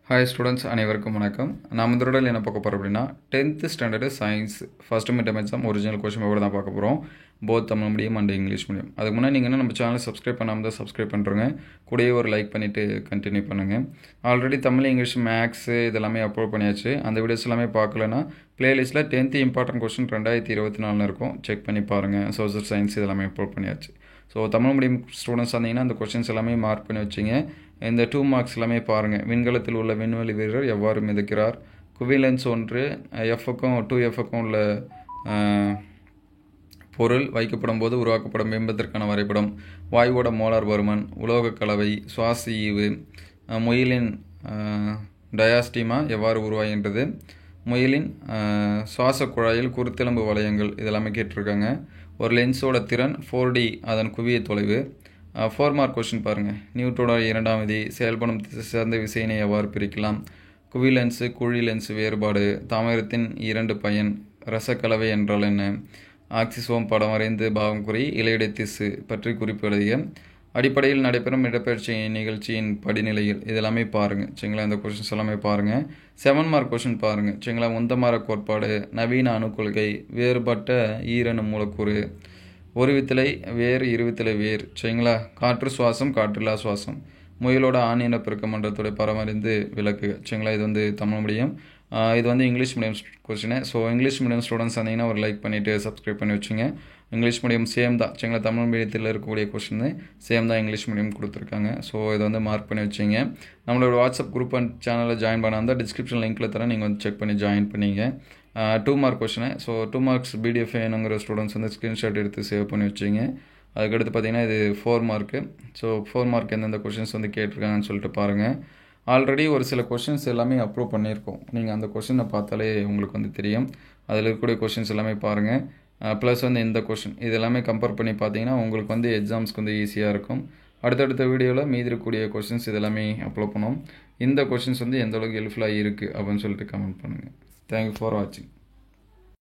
Hi students, அனைவருக்கும் வணக்கம். நாம் இந்த தொடரில் என்ன பார்க்க போகிறோம் அப்படின்னா 10th standard science first midterm exam original question paper தான் பார்க்க போகிறோம். Both Tamil medium and English medium. அதுக்கு முன்னாடி நீங்கள் நம்ம சேனலை சப்ஸ்கிரைப் பண்ணாமல் தான் சப்ஸ்கிரைப் பண்ணுறோங்க. கூடயே ஒரு லைக் பண்ணிவிட்டு கண்டினியூ பண்ணுங்கள். ஆல்ரெடி தமிழ், இங்கிலீஷ், மேக்ஸு இதெல்லாமே அப்லோட் பண்ணியாச்சு. அந்த வீடியோஸ் எல்லாமே பார்க்கலன்னா பிளேலிஸ்ட்டில் 10th இம்பார்ட்டன்ட் கொஸ்டின் 2024 இருக்கும், செக் பண்ணி பாருங்கள். சோஷியல் சயின்ஸ் இதெல்லாமே அப்லோட் பண்ணியாச்சு. ஸோ தமிழ் மீடியம் ஸ்டூடெண்ட்ஸ் வந்தீங்கன்னா அந்த கொஸ்டின்ஸ் எல்லாமே மார்க் பண்ணி வச்சிங்க. இந்த 2 மார்க்ஸ் எல்லாமே பாருங்கள். விண்கலத்தில் உள்ள விண்வெளி வீரர் எவ்வாறு மிதக்கிறார், குவிலன்ஸ் 1 எஃப்க்கும் 2Fக்கும் உள்ள பொருள் வைக்கப்படும் போது உருவாக்கப்படும் பிம்பத்திற்கான வரைபடம், வாயுவோட மோலார் பருமன், உலோக கலவை, சுவாச ஈவு, முயலின் டயாஸ்டிமா எவ்வாறு உருவாகின்றது, முயலின் சுவாச குழாயில் குருத்தெலும்பு வளையங்கள் இதெல்லாமே கேட்டிருக்காங்க. ஒரு லென்ஸோட திறன் 4D அதன் குவிய தொலைவு. 4 மார்க் கொஸ்டின் பாருங்கள். நியூட்டனோட 2ஆம் விதி, செயல்படும் சிறந்த விசையினை எவ்வாறு பிரிக்கலாம், குவி லென்ஸு குழி லென்ஸு வேறுபாடு, தாமிரத்தின் 2 பயன், ரசக்கலவை என்றால் என்ன, ஆக்சிசோம் படம் வரைந்து பாவம் குறி, இலையுடை திசு பற்றி குறிப்பு எழுதிய, அடிப்படையில் நடைபெறும் இடப்பெயர்ச்சி நிகழ்ச்சியின் படிநிலையில் இதெல்லாமே பாருங்கள். சரிங்களா, இந்த கொஸ்டின்ஸ் எல்லாமே பாருங்கள். 7 மார்க் கொஸ்டின் பாருங்கள். சரிங்களா, உந்தமார கோட்பாடு, நவீன அணுக்கொள்கை, வேறுபட்ட ஈரணு மூலக்கூறு, ஒரு வித்திலை வேர், இருவித்திலை வேர். சரிங்களா, காற்று சுவாசம், காற்றில்லா சுவாசம், முயலோட ஆண் இனப்பெருக்க மண்டலத்துடைய பரமறிந்து விளக்குக. சரிங்களா, இது தமிழ் மீடியம். இது English medium question. So English medium students வந்தீங்கன்னா ஒரு லைக் பண்ணிவிட்டு சப்ஸ்கிரைப் பண்ணி வச்சுங்க. இங்கிலீஷ் மீடியம் சேம் தான். சரிங்களா, தமிழ் மீடியத்தில் இருக்கக்கூடிய கொஸ்டின் சேம் தான் இங்கிலீஷ் மீடியம் கொடுத்துருக்காங்க. ஸோ இதை மார்க் பண்ணி வச்சிங்க. நம்மளோட வாட்ஸ்அப் குரூப் அண்ட் சேனலில் ஜாயின் பண்ணால் டிஸ்கிரிப்ஷன் லிங்க்கில் தரேன், நீங்கள் செக் பண்ணி ஜாயின் பண்ணிங்க. 2 mark question. So 2 marks PDF வேணுங்கிற ஸ்டூடெண்ட்ஸ் ஸ்க்ரீன்ஷாட் எடுத்து சேவ் பண்ணி வச்சிங்க. அதுக்கடுத்து பார்த்தீங்கன்னா இது 4 மார்க்கு. ஸோ 4 மார்க் எந்தெந்த கொஷின்ஸ் கேட்டிருக்காங்கன்னு சொல்லிட்டு பாருங்கள். ஆல்ரெடி ஒரு சில கொஷின்ஸ் எல்லாமே அப்ரூவ் பண்ணியிருக்கோம். நீங்கள் அந்த கொஷினை பார்த்தாலே உங்களுக்கு தெரியும். அதில் இருக்கக்கூடிய கொஷின்ஸ் எல்லாமே பாருங்கள். ப்ளஸ் இந்த கொஷின் இது எல்லாமே கம்பேர் பண்ணி பார்த்தீங்கன்னா உங்களுக்கு எக்ஸாம்ஸ்க்கு ஈஸியாக இருக்கும். அடுத்தடுத்த வீடியோவில் மீதி இருக்கக்கூடிய கொஷின்ஸ் இதெல்லாமே அப்லோட் பண்ணுவோம். இந்த கொஷின்ஸ் எந்த அளவுக்கு ஹெல்ப்ஃபுல்லாக இருக்குது அப்படின்னு சொல்லிட்டு கமெண்ட் பண்ணுங்கள். தேங்க்யூ ஃபார் வாட்சிங்.